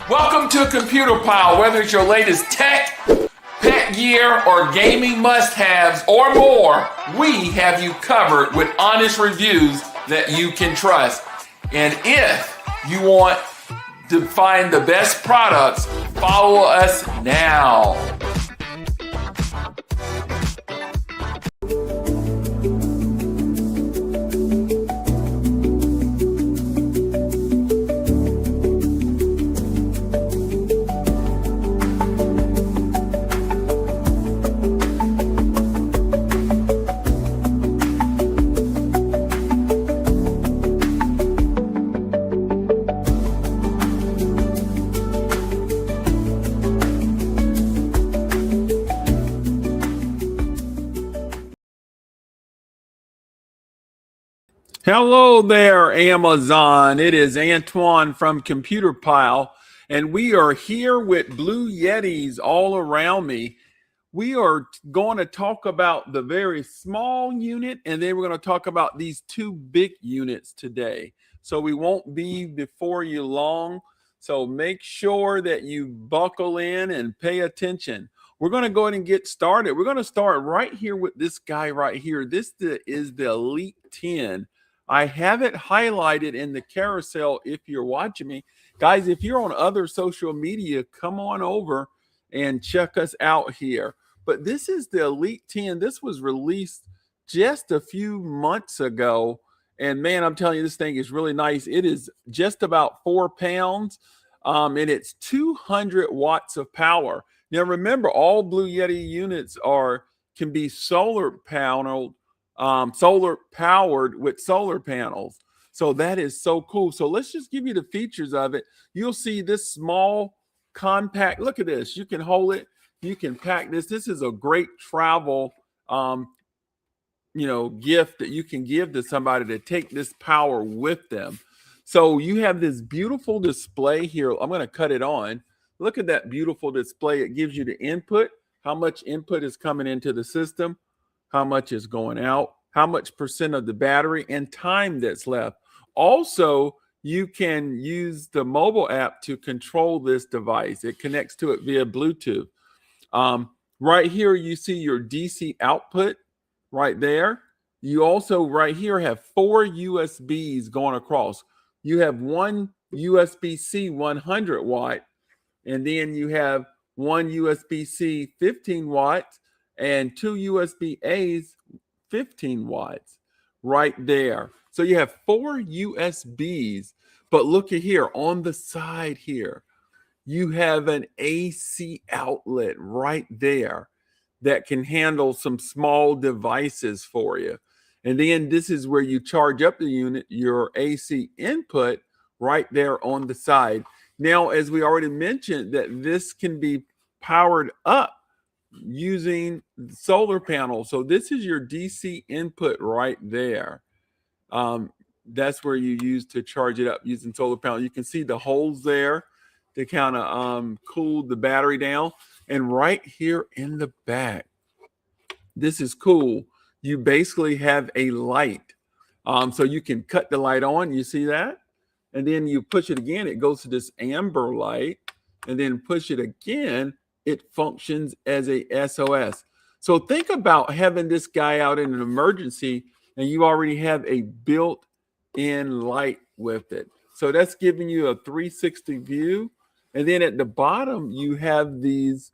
Welcome to Computer Pile. Whether it's your latest tech, pet gear, or gaming must-haves, or more, we have you covered with honest reviews that you can trust. And if you want to find the best products, follow us now. Hello there, Amazon. It is Antoine from Computer Pile, and we are here with Blue Yetis all around me. We are going to talk about the very small unit, and then we're going to talk about these two big units today. So we won't be before you long. So make sure that you buckle in and pay attention. We're going to go ahead and get started. We're going to start right here with this guy right here. This is the Elite 10. I have it highlighted in the carousel if you're watching me. Guys, if you're on other social media, come on over and check us out here. But this is the Elite 10. This was released just a few months ago. And man, I'm telling you, this thing is really nice. It is just about 4 pounds. And it's 200 watts of power. Now, remember, all Blue Yeti units can be solar powered with solar panels. So that is so cool. So let's just give you the features of it. You'll see this small compact. Look at this. You can hold it. You can pack this. This is a great travel gift that you can give to somebody to take this power with them. So you have this beautiful display here. I'm going to cut it on. Look at that beautiful display. It gives you the input, how much input is coming into the system, how much is going out, how much percent of the battery, and time that's left. Also, you can use the mobile app to control this device. It connects to it via Bluetooth. Right here, you see your DC output right there. You also right here have 4 USBs going across. You have one USB-C 100 watt, and then you have one USB-C 15 watts, and 2 USB-A's 15 watts right there. So you have 4 USBs, but look at here on the side here, you have an AC outlet right there that can handle some small devices for you. And then this is where you charge up the unit, your AC input right there on the side. Now, as we already mentioned, that this can be powered up using solar panels. So this is your DC input right there. That's where you use to charge it up using solar panel. You can see the holes there to kind of cool the battery down. And right here in the back, this is cool. You basically have a light. So you can cut the light on. You see that? And then you push it again. It goes to this amber light. And then push it again. It functions as a SOS. So think about having this guy out in an emergency. and you already have a built-in light with it. So that's giving you a 360 view. And then at the bottom, you have these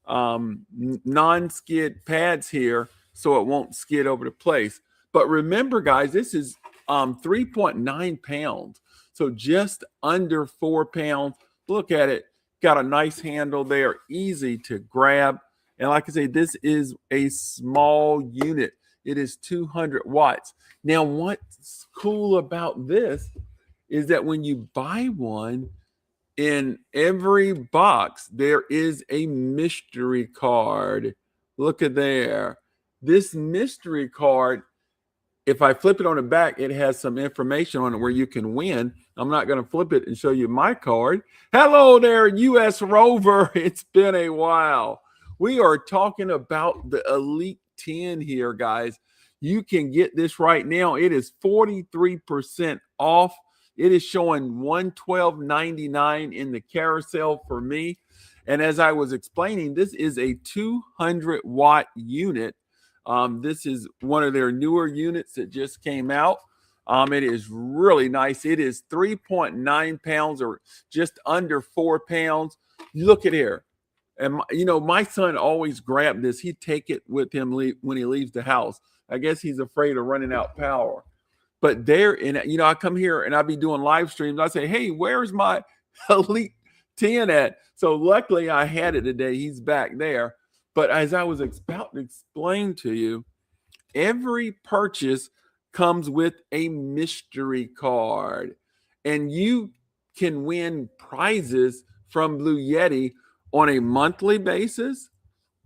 non-skid pads here so it won't skid over the place. But remember, guys, this is 3.9 pounds. So just under 4 pounds. Look at it. Got a nice handle there, easy to grab. And like I say, this is a small unit. It is 200 watts. Now, what's cool about this is that when you buy one, in every box, there is a mystery card. Look at there. This mystery card, if I flip it on the back, it has some information on it where you can win. I'm not going to flip it and show you my card. Hello there, U.S. Rover. It's been a while. We are talking about the Elite 10 here, guys. You can get this right now. It is 43% off. It is showing $112.99 in the carousel for me. And as I was explaining, this is a 200-watt unit. This is one of their newer units that just came out. It is really nice. It is 3.9 pounds or just under 4 pounds. Look at here. And, my son always grabbed this. He'd take it with him when he leaves the house. I guess he's afraid of running out power. But I come here and I'll be doing live streams. I say, hey, where's my Elite 10 at? So luckily I had it today. He's back there. But as I was about to explain to you, every purchase comes with a mystery card. And you can win prizes from Bluetti on a monthly basis,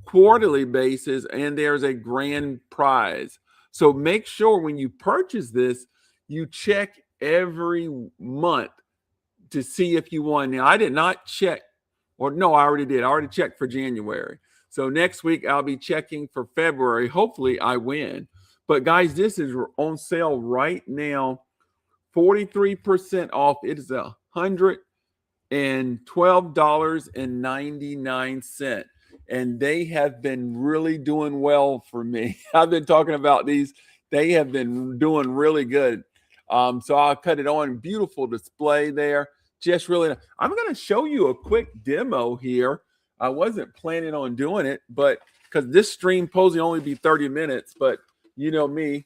quarterly basis, and there's a grand prize. So make sure when you purchase this, you check every month to see if you won. Now, I did not check, or no, I already did. I already checked for January. So next week, I'll be checking for February. Hopefully, I win. But guys, this is on sale right now, 43% off. It is $112.99. And they have been really doing well for me. I've been talking about these. They have been doing really good. So I'll cut it on. Beautiful display there. Just really, I'm going to show you a quick demo here. I wasn't planning on doing it, but because this stream supposedly only be 30 minutes, but you know me.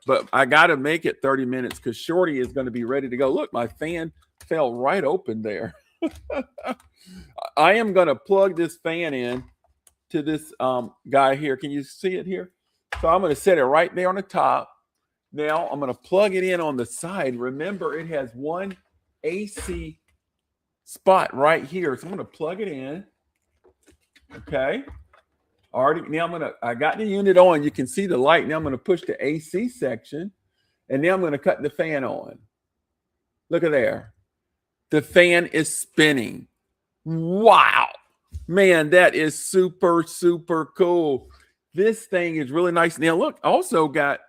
But I got to make it 30 minutes because Shorty is going to be ready to go. Look, my fan fell right open there. I am going to plug this fan in to this guy here. Can you see it here? So I'm going to set it right there on the top. Now I'm going to plug it in on the side. Remember, it has one AC spot right here. So I'm going to plug it in. Okay. I got the unit on. You can see the light. Now I'm going to push the AC section. And now I'm going to cut the fan on. Look at there. The fan is spinning. Wow. Man, that is super, super cool. This thing is really nice. Now, look, also got,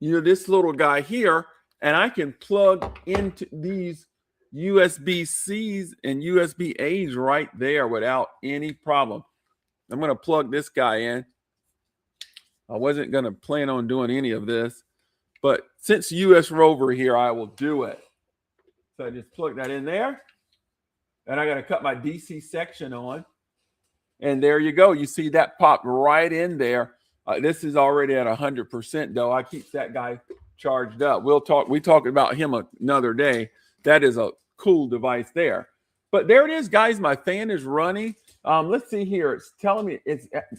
this little guy here, and I can plug into these USB-Cs and USB-As right there without any problem. I'm going to plug this guy in. I wasn't going to plan on doing any of this, but since US Rover here, I will do it. So I just plug that in there. And I got to cut my DC section on. And there you go. You see that popped right in there. This is already at 100% though. I keep that guy charged up. We talk about him another day. That is a cool device there. But there it is, guys. My fan is running. Let's see here. It's telling me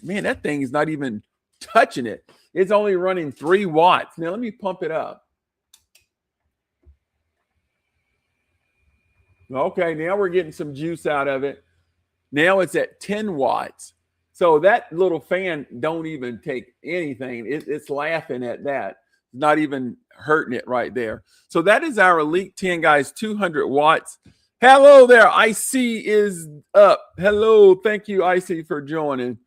man, that thing is not even touching it. It's only running 3 watts. Now let me pump it up. Okay, now we're getting some juice out of it. Now it's at 10 watts. So that little fan don't even take anything. It's laughing at that. Not even hurting it right there. So that is our Elite 10, guys, 200 watts. Hello there. IC is up. Hello. Thank you, IC, for joining.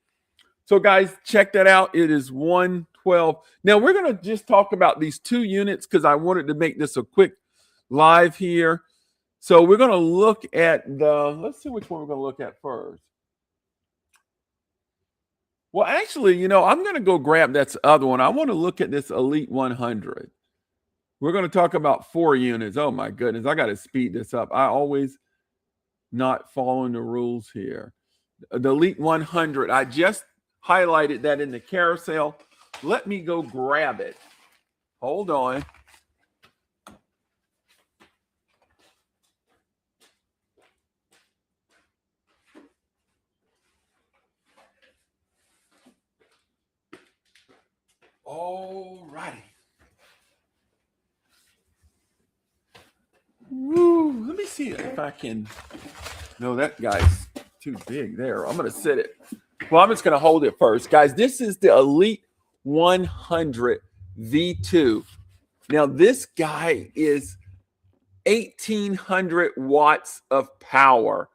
So, guys, check that out. It is 112. Now, we're going to just talk about these 2 units because I wanted to make this a quick live here. So we're going to look at let's see which one we're going to look at first. Well, actually, you know, I'm going to go grab that other one. I want to look at this Elite 100. We're going to talk about 4 units. Oh my goodness, I got to speed this up. I always not following the rules here. The Elite 100. I just highlighted that in the carousel. Let me go grab it. Hold on. All righty. Woo. Let me see if I can. No, that guy's too big there. I'm going to set it. Well, I'm just going to hold it first. Guys, this is the Elite 100 V2. Now, this guy is 1,800 watts of power.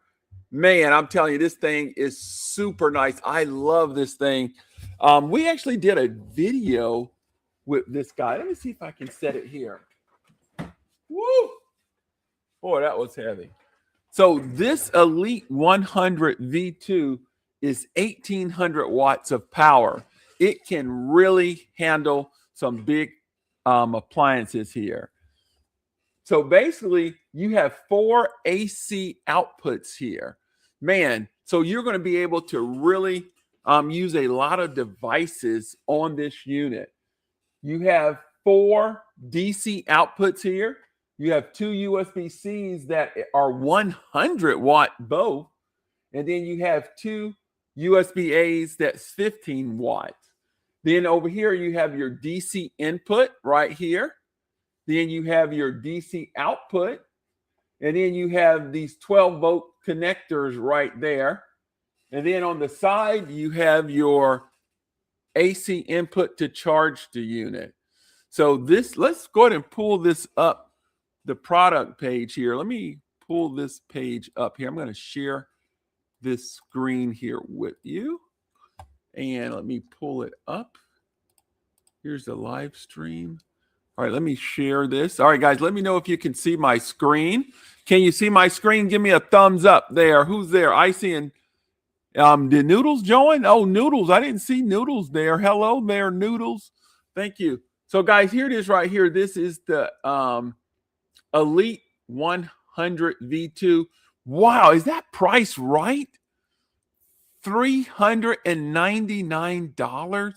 Man, I'm telling you, this thing is super nice. I love this thing. We actually did a video with this guy. Let me see if I can set it here. Woo! Boy, that was heavy. So this Elite 100 V2 is 1,800 watts of power. It can really handle some big appliances here. So basically, you have 4 AC outputs here. Man, so you're going to be able to really use a lot of devices on this unit. You have 4 DC outputs here. You have 2 USB-Cs that are 100 watt both. And then you have 2 USB-As that's 15 watts. Then over here, you have your DC input right here. Then you have your DC output. And then you have these 12-volt connectors right there. And then on the side, you have your AC input to charge the unit. So this, let's go ahead and pull this up, the product page here. Let me pull this page up here. I'm going to share this screen here with you. And let me pull it up. Here's the live stream. All right, let me share this. All right, guys, let me know if you can see my screen. Can you see my screen? Give me a thumbs up there. Who's there? Icy and did Noodles join? Oh, Noodles. I didn't see Noodles there. Hello there, Noodles. Thank you. So, guys, here it is right here. This is the Elite 100 V2. Wow, is that price right? $399.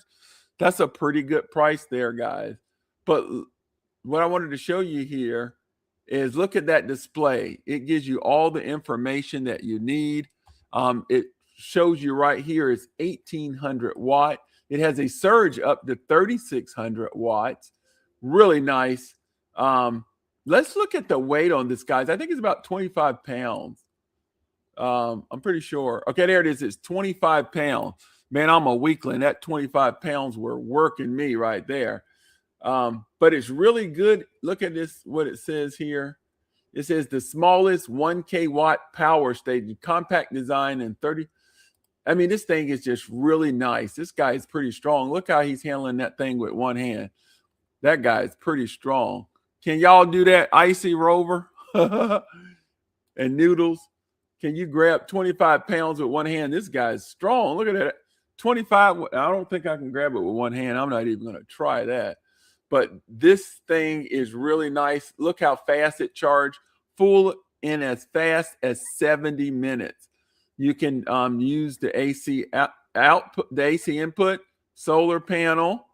That's a pretty good price there, guys. But what I wanted to show you here is look at that display. It gives you all the information that you need. It shows you right here is 1,800 watt. It has a surge up to 3,600 watts. Really nice. Let's look at the weight on this, guys. I think it's about 25 pounds. I'm pretty sure. Okay, there it is. It's 25 pounds. Man, I'm a weakling. That 25 pounds were working me right there. But it's really good. Look at this, what it says here. It says the smallest 1K watt power station, compact design, and 30. I mean, this thing is just really nice. This guy is pretty strong. Look how he's handling that thing with one hand. That guy is pretty strong. Can y'all do that, Icy Rover? And Noodles? Can you grab 25 pounds with one hand? This guy's strong. Look at that. 25. I don't think I can grab it with one hand. I'm not even going to try that. But this thing is really nice. Look how fast it charged. Full in as fast as 70 minutes. You can use the AC output, the AC input, solar panel.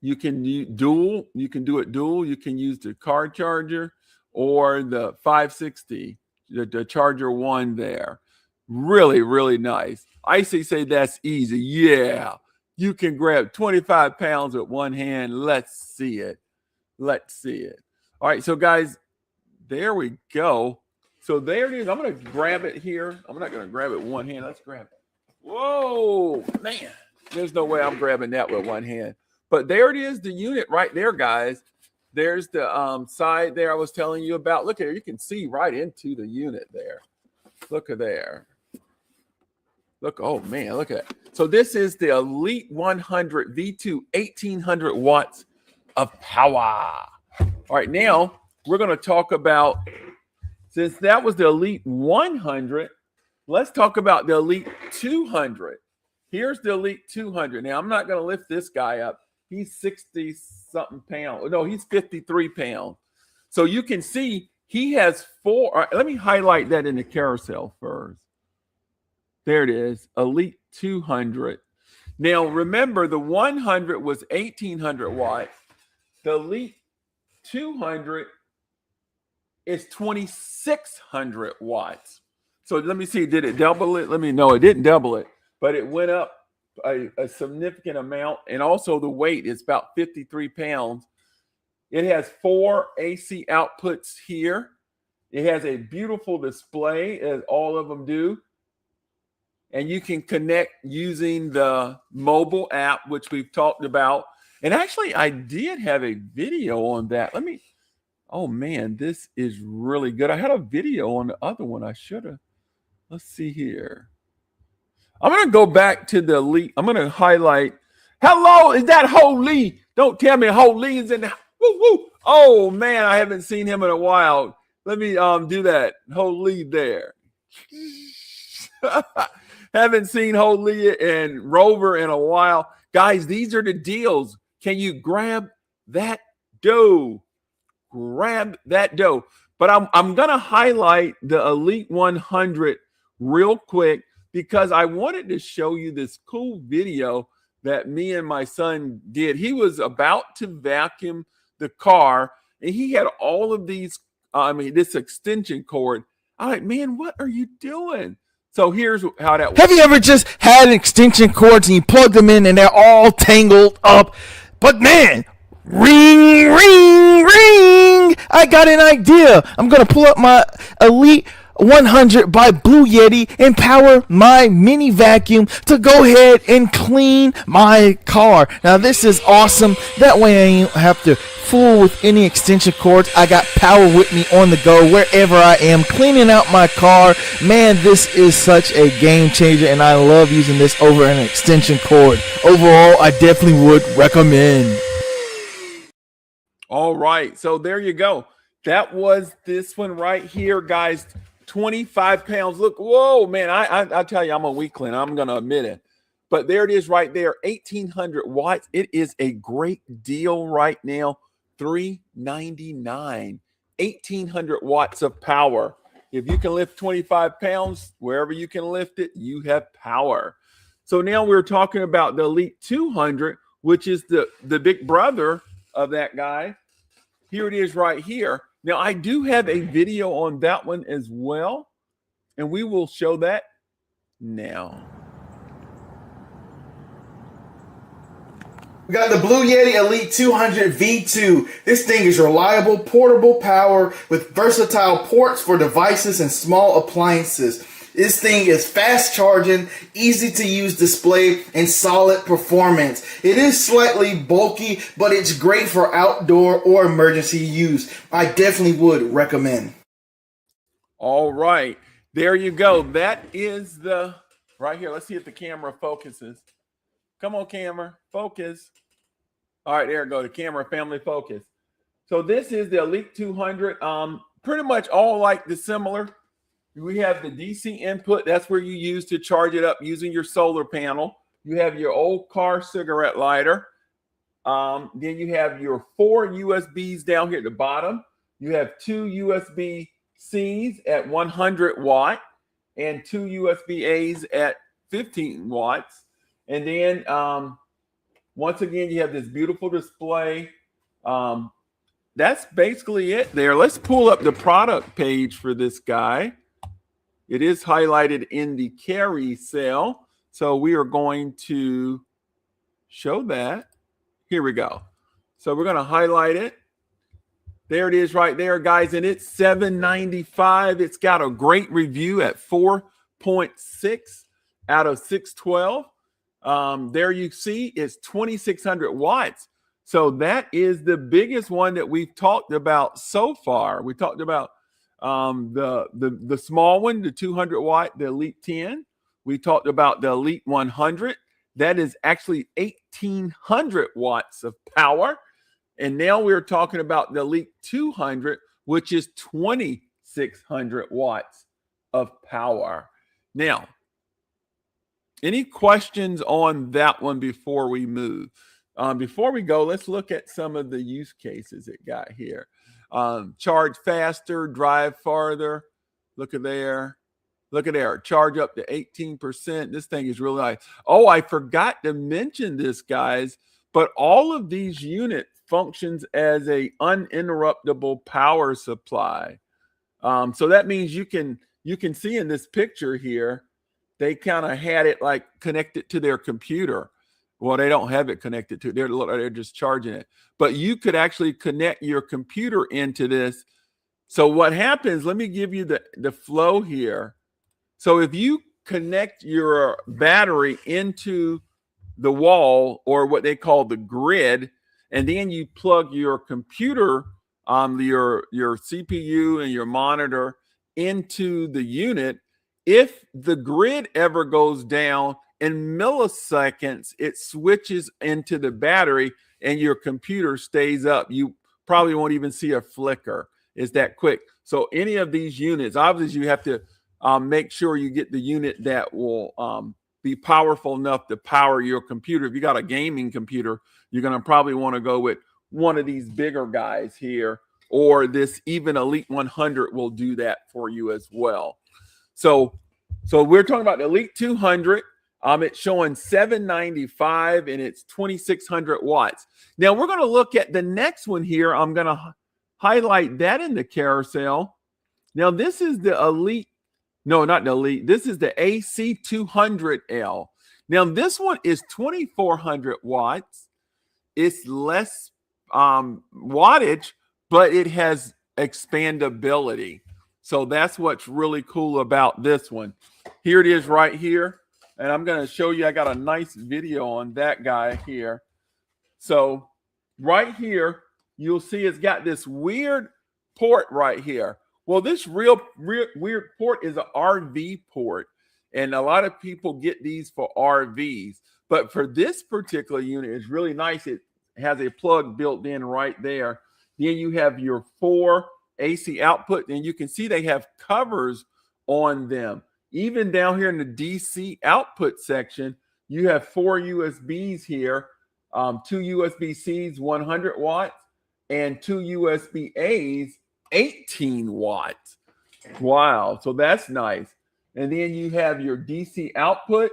You can do dual. You can do it dual. You can use the car charger or the 560, the charger one there. Really, really nice. Icy say that's easy. Yeah. You can grab 25 pounds with one hand. Let's see it. Let's see it. All right. So, guys, there we go. So there it is. I'm going to grab it here. I'm not going to grab it with one hand. Let's grab it. Whoa, man. There's no way I'm grabbing that with one hand. But there it is, the unit right there, guys. There's the side there I was telling you about. Look at it. You can see right into the unit there. Look at there. Look, oh, man, look at that. So this is the Elite 100 V2, 1,800 watts of power. All right, now we're going to talk about, since that was the Elite 100, let's talk about the Elite 200. Here's the Elite 200. Now, I'm not going to lift this guy up. He's 60 something pounds. No, he's 53 pounds. So you can see he has four. All right, let me highlight that in the carousel first. There it is, Elite 200. Now, remember, the 100 was 1,800 watts. The Elite 200 is 2,600 watts. So let me see, did it double it? Let me know. It didn't double it, but it went up a significant amount. And also the weight is about 53 pounds. It has 4 AC outputs here. It has a beautiful display, as all of them do. And you can connect using the mobile app, which we've talked about. And actually, I did have a video on that. Oh man, this is really good. I had a video on the other one. I should have. Let's see here. I'm going to go back to the Elite. I'm going to highlight. Hello, is that Ho Lee? Don't tell me Ho Lee is in the. Woo, woo. Oh man, I haven't seen him in a while. Let me do that. Ho Lee there. Haven't seen Ho Lee and Rover in a while. Guys, these are the deals. Can you grab that dough? Grab that dough. But I'm going to highlight the Elite 100 real quick because I wanted to show you this cool video that me and my son did. He was about to vacuum the car, and he had all of these, this extension cord. I'm like, man, what are you doing? So here's how that works. Have you ever just had extension cords and you plug them in and they're all tangled up? But man, ring, ring, ring! I got an idea. I'm going to pull up my Elite 100 by Bluetti and power my mini vacuum to go ahead and clean my car. Now this is awesome. That way I don't have to fool with any extension cords. I got power with me on the go wherever I am cleaning out my car. Man, this is such a game changer and I love using this over an extension cord. Overall, I definitely would recommend. All right, so there you go. That was this one right here, guys. 25 pounds. Look, whoa, man. I tell you, I'm a weakling. I'm going to admit it. But there it is right there, 1,800 watts. It is a great deal right now, $399. 1,800 watts of power. If you can lift 25 pounds, wherever you can lift it, you have power. So now we're talking about the Elite 200, which is the big brother of that guy. Here it is right here. Now, I do have a video on that one as well, and we will show that now. We got the Bluetti Elite 200 V2. This thing is reliable, portable power with versatile ports for devices and small appliances. This thing is fast charging, easy to use display, and solid performance. It is slightly bulky, but it's great for outdoor or emergency use. I definitely would recommend. All right, there you go. That is the right here. Let's see if the camera focuses. Come on, camera, focus. All right, there we go. The camera family focus. So this is the Elite 200. Pretty much all like the similar. We have the DC input. That's where you use to charge it up using your solar panel. You have your old car cigarette lighter. Then you have your 4 USBs down here at the bottom. You have 2 USB-Cs at 100 watt and 2 USB-As at 15 watts. And then once again, you have this beautiful display. That's basically it there. Let's pull up the product page for this guy. It is highlighted in the carry cell. So we are going to show that. Here we go. So we're going to highlight it. There it is right there, guys. And it's $795. It's got a great review at 4.6 out of 612. There you see it's 2,600 watts. So that is the biggest one that we've talked about so far. We talked about the small one, the 200 watt, the Elite 10. We talked about the Elite 100. That is actually 1,800 watts of power. And now we're talking about the Elite 200, which is 2,600 watts of power. Now, Any questions on that one before we move? Before we go, let's look at some of the use cases it got here. Charge faster, drive farther. Look at there. Look at there. Charge up to 18%. This thing is really nice. Oh, I forgot to mention this, guys, but all of these units functions as a uninterruptible power supply. So that means you can see in this picture here, they kind of had it like connected to their computer. Well, they don't have it connected to, they're just charging it. But you could actually connect your computer into this. So what happens, let me give you the flow here. So if you connect your battery into the wall, or what they call the grid, and then you plug your computer, your CPU and your monitor into the unit, if the grid ever goes down in milliseconds, it switches into the battery and your computer stays up. You probably won't even see a flicker. It's that quick. So any of these units, obviously you have to make sure you get the unit that will be powerful enough to power your computer. If you got a gaming computer, you're going to probably want to go with one of these bigger guys here, or this even Elite 100 will do that for you as well. So we're talking about the Elite 200. It's showing 795 and it's 2,600 watts. Now we're going to look at the next one here. I'm going to highlight that in the carousel. Now this is the Elite. No, not the Elite. This is the AC200L. Now this one is 2,400 watts. It's less wattage, but it has expandability. So that's what's really cool about this one. Here it is right here. And I'm going to show you, I got a nice video on that guy here. So right here, you'll see it's got this weird port right here. Well, this real weird port is an RV port. And a lot of people get these for RVs. But for this particular unit, it's really nice. It has a plug built in right there. Then you have your 4 AC output, and you can see they have covers on them. Even down here in the DC output section, you have 4 USBs here, 2 USB-Cs, 100 watts, and 2 USB-As, 18 watts. Wow, so that's nice. And then you have your DC output,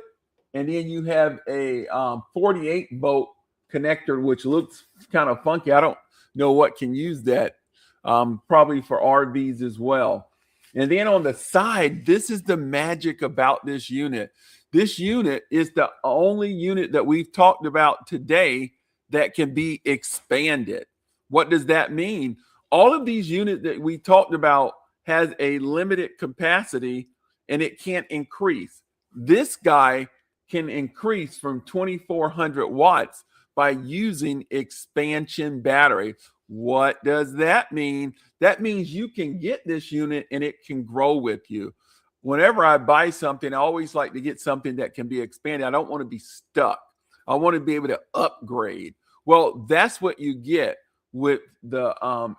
and then you have a 48 volt connector, which looks kind of funky. I don't know what can use that. Probably for RVs as well. And then on the side, this is the magic about this unit. This unit is the only unit that we've talked about today that can be expanded. What does that mean? All of these units that we talked about has a limited capacity and it can't increase. This guy can increase from 2,400 watts by using expansion battery. What does that mean? That means you can get this unit and it can grow with you. Whenever I buy something, I always like to get something that can be expanded. I don't want to be stuck. I want to be able to upgrade. Well, that's what you get with the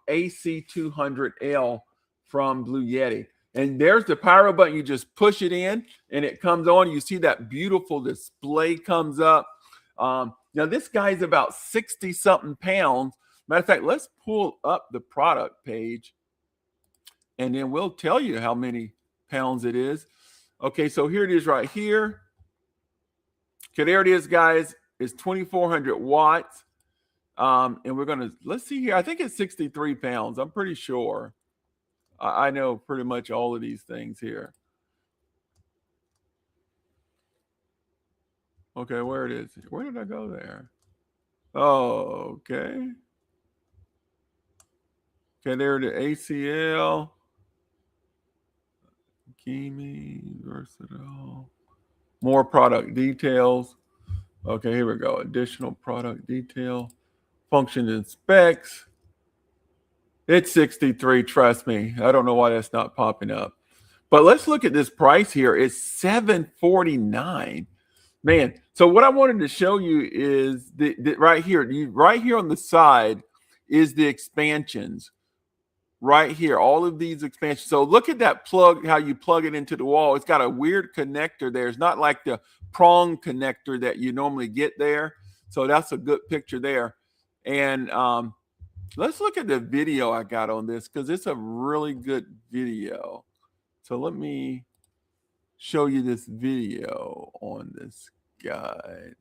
AC200L from Bluetti. And there's the power button. You just push it in and it comes on. You see that beautiful display comes up. Now, this guy's about 60-something pounds. Matter of fact, let's pull up the product page and then we'll tell you how many pounds it is. Okay, so here it is right here. Okay, there it is, guys. It's 2,400 watts. And we're going to, let's see here. I think it's 63 pounds. I'm pretty sure. I know pretty much all of these things here. Okay, where it is. Where did I go there? Oh, okay. Okay, there the ACL. Kimi, versatile. More product details. Okay, here we go. Additional product detail. Function and specs. It's 63, trust me. I don't know why that's not popping up. But let's look at this price here. It's $749. Man, so what I wanted to show you is right here on the side is the expansions. right here, all of these expansions. So look at that plug, how you plug it into the wall. It's got a weird connector there. It's not like the prong connector that you normally get there. So that's a good picture there. And let's look at the video I got on this because it's a really good video. So let me show you this video on this guy.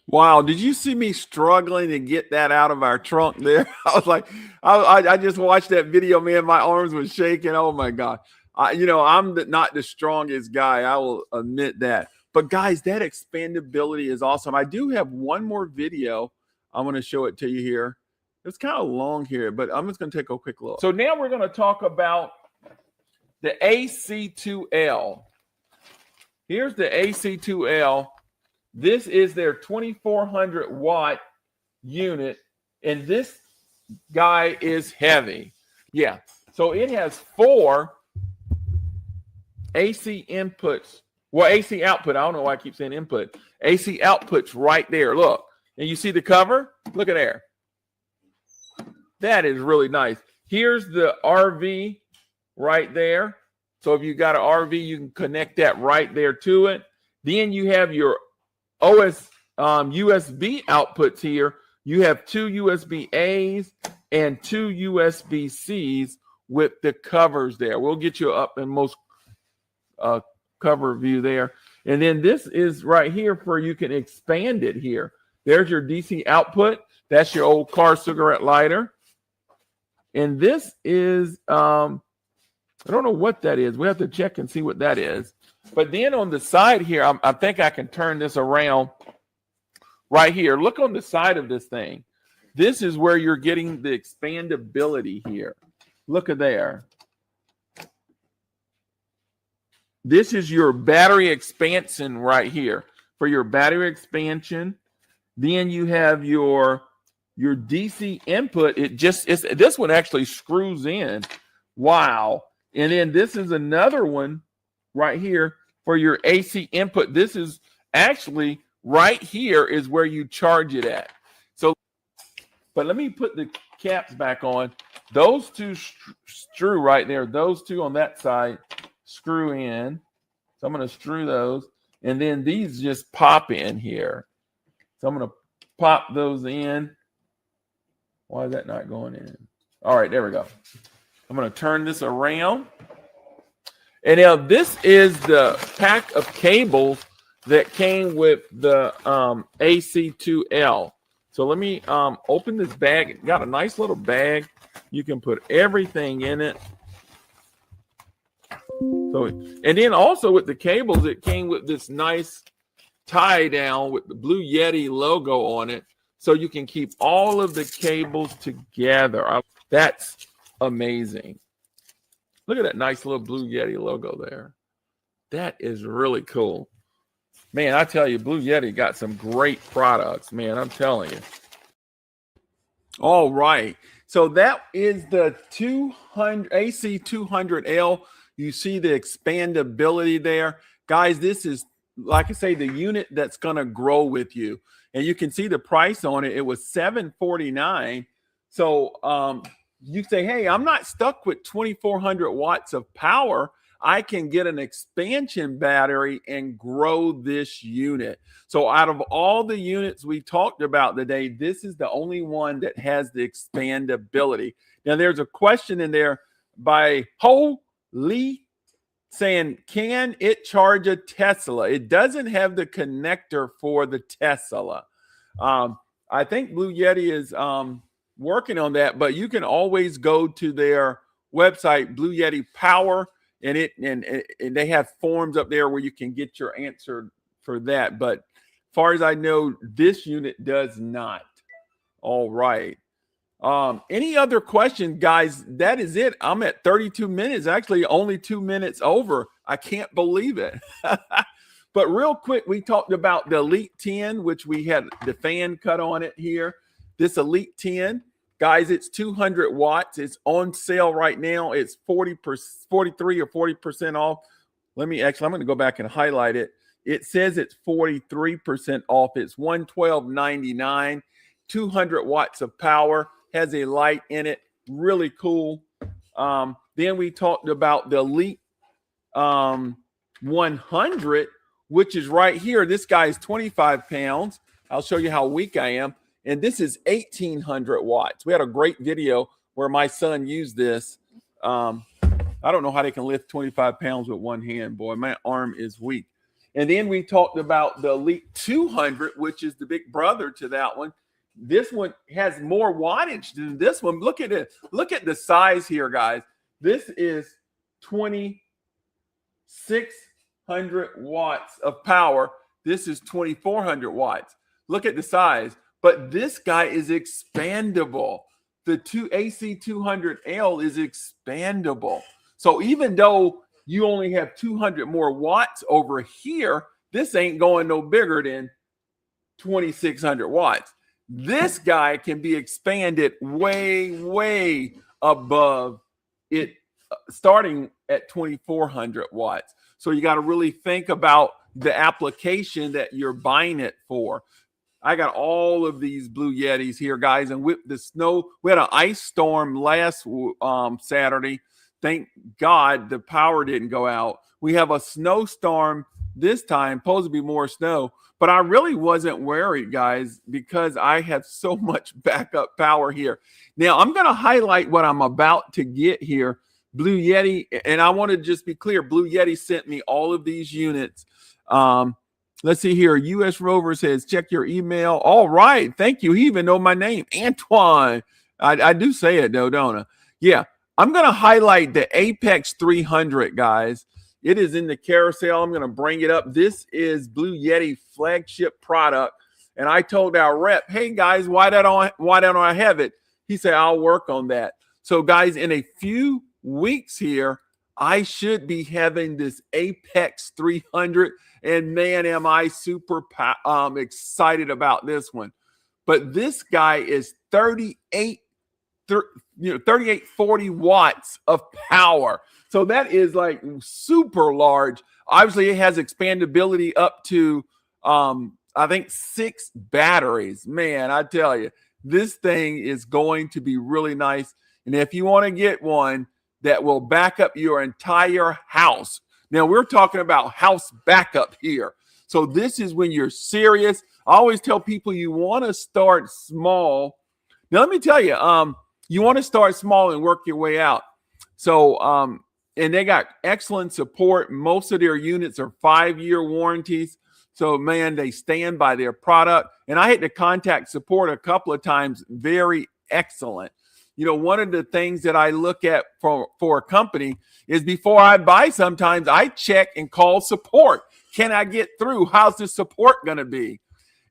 Wow, did you see me struggling to get that out of our trunk there? I was like, I just watched that video, man. My arms were shaking. Oh my God. I'm not the strongest guy. I will admit that. But guys, that expandability is awesome. I do have one more video. I'm going to show it to you here. It's kind of long here, but I'm just going to take a quick look. So now we're going to talk about the AC2L. Here's the AC2L. This is their 2400 watt unit, and this guy is heavy. Yeah, so it has 4 AC inputs. Well, AC output. I don't know why I keep saying input. AC outputs right there. Look, and you see the cover? Look at there. That is really nice. Here's the RV right there. So if you got an RV, you can connect that right there to it. Then you have your USB outputs here. You have 2 USB A's and 2 USB C's with the covers there. We'll get you up in most cover view there. And then this is right here for you can expand it here. There's your DC output. That's your old car cigarette lighter. And this is, I don't know what that is. We have to check and see what that is. But then on the side here, I think I can turn this around right here. Look on the side of this thing. This is where you're getting the expandability here. Look at there. This is your battery expansion right here. For your battery expansion, then you have your DC input. This one actually screws in. Wow. And then this is another one right here for your AC input. This is actually right here is where you charge it at. So, but let me put the caps back on. Those two screw right there. Those two on that side screw in. So I'm going to screw those. And then these just pop in here. So I'm going to pop those in. Why is that not going in? All right, there we go. I'm going to turn this around. And now this is the pack of cables that came with the AC2L. So let me open this bag. It got a nice little bag. You can put everything in it. So, and then also with the cables, it came with this nice tie down with the Blue Yeti logo on it, so you can keep all of the cables together. That's amazing. Look at that nice little Blue Yeti logo there. That is really cool. Man, I tell you, Blue Yeti got some great products, man. I'm telling you. All right. So that is the 200 AC200L. You see the expandability there. Guys, this is, like I say, the unit that's going to grow with you. And you can see the price on it. It was $749. So you say, hey, I'm not stuck with 2,400 watts of power. I can get an expansion battery and grow this unit. So out of all the units we talked about today, this is the only one that has the expandability. Now, there's a question in there by Ho Lee saying, can it charge a Tesla? It doesn't have the connector for the Tesla. I think Blue Yeti is working on that, but you can always go to their website, Blue Yeti Power, and they have forms up there where you can get your answer for that. But as far as I know, this unit does not. All right. Any other questions, guys? That is it. I'm at 32 minutes, actually only 2 minutes over. I can't believe it. But real quick, we talked about the Elite 10, which we had the fan cut on it here. This Elite 10. Guys, it's 200 watts. It's on sale right now. It's 43 or 40% off. I'm going to go back and highlight it. It says it's 43% off. It's $112.99. 200 watts of power. Has a light in it. Really cool. Then we talked about the Elite 100, which is right here. This guy is 25 pounds. I'll show you how weak I am. And this is 1,800 watts. We had a great video where my son used this. I don't know how they can lift 25 pounds with one hand. Boy, my arm is weak. And then we talked about the Elite 200, which is the big brother to that one. This one has more wattage than this one. Look at it. Look at the size here, guys. This is 2,600 watts of power. This is 2,400 watts. Look at the size. But this guy is expandable. The AC200L is expandable. So even though you only have 200 more watts over here, this ain't going no bigger than 2,600 watts. This guy can be expanded way, way above it, starting at 2,400 watts. So you got to really think about the application that you're buying it for. I got all of these Blue Yetis here, guys. And with the snow, we had an ice storm last Saturday. Thank God the power didn't go out. We have a snowstorm this time, supposed to be more snow. But I really wasn't worried, guys, because I have so much backup power here. Now, I'm going to highlight what I'm about to get here. Blue Yeti, and I want to just be clear, Blue Yeti sent me all of these units. Let's see here. U.S. Rover says, check your email. All right. Thank you. He even know my name. Antoine. I do say it, though, don't I? Yeah. I'm going to highlight the Apex 300, guys. It is in the carousel. I'm going to bring it up. This is Blue Yeti flagship product. And I told our rep, hey, guys, why don't I have it? He said, I'll work on that. So, guys, in a few weeks here, I should be having this Apex 300, and man, am I super excited about this one. But this guy is 3840 watts of power. So that is like super large. Obviously, it has expandability up to, I think, 6 batteries. Man, I tell you, this thing is going to be really nice. And if you want to get one that will back up your entire house. Now, we're talking about house backup here. So this is when you're serious. I always tell people you want to start small. Now, let me tell you, you want to start small and work your way out. So, and they got excellent support. Most of their units are 5-year warranties. So, man, they stand by their product. And I had to contact support a couple of times. Very excellent. You know, one of the things that I look at for a company is before I buy, sometimes I check and call support. Can I get through? How's the support going to be?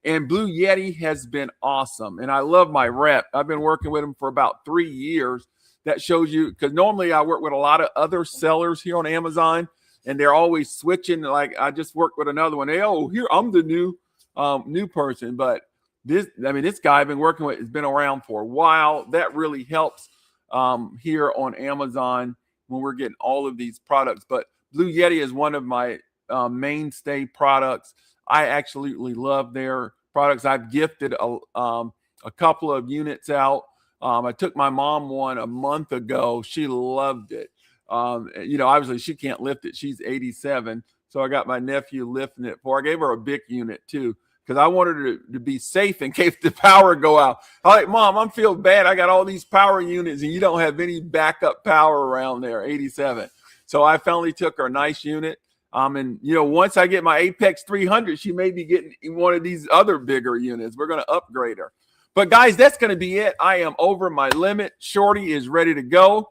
And Blue Yeti has been awesome. And I love my rep. I've been working with him for about 3 years. That shows you, because normally I work with a lot of other sellers here on Amazon, and they're always switching. Like I just worked with another one. Here I'm the new person. But this guy I've been working with has been around for a while. That really helps here on Amazon when we're getting all of these products. But Blue Yeti is one of my mainstay products. I absolutely love their products. I've gifted a couple of units out. I took my mom one a month ago. She loved it. Obviously she can't lift it. She's 87. So I got my nephew lifting it for her. I gave her a big unit too, because I wanted her to be safe in case the power go out. I'm like, Mom, I'm feeling bad. I got all these power units and you don't have any backup power around there, 87. So I finally took her a nice unit. Once I get my Apex 300, she may be getting one of these other bigger units. We're going to upgrade her. But guys, that's going to be it. I am over my limit. Shorty is ready to go.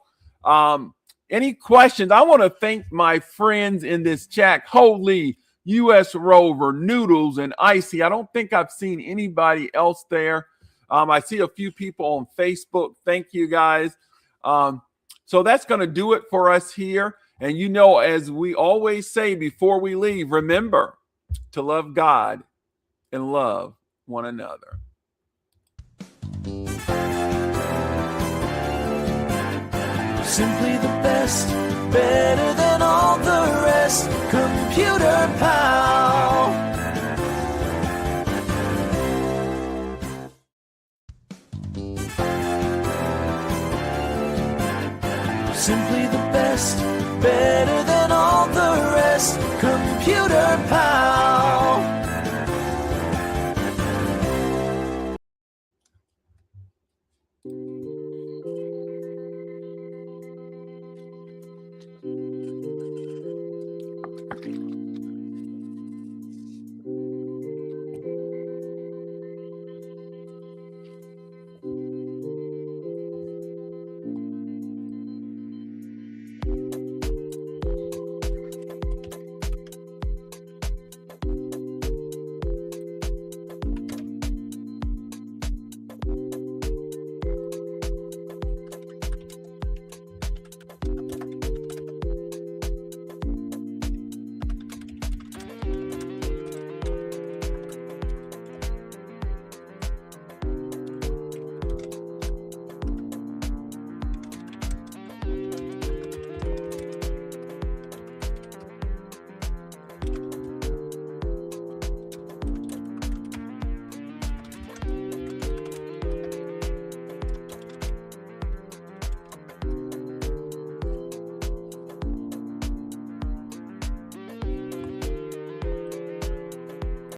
Any questions? I want to thank my friends in this chat. Holy US Rover, Noodles, and Icy. I don't think I've seen anybody else there. I see a few people on Facebook. Thank you, guys. So that's going to do it for us here. And as we always say before we leave, remember to love God and love one another. Simply the best, better than all the rest. Computer Pal. Simply the best, better than all the rest. Computer Pal.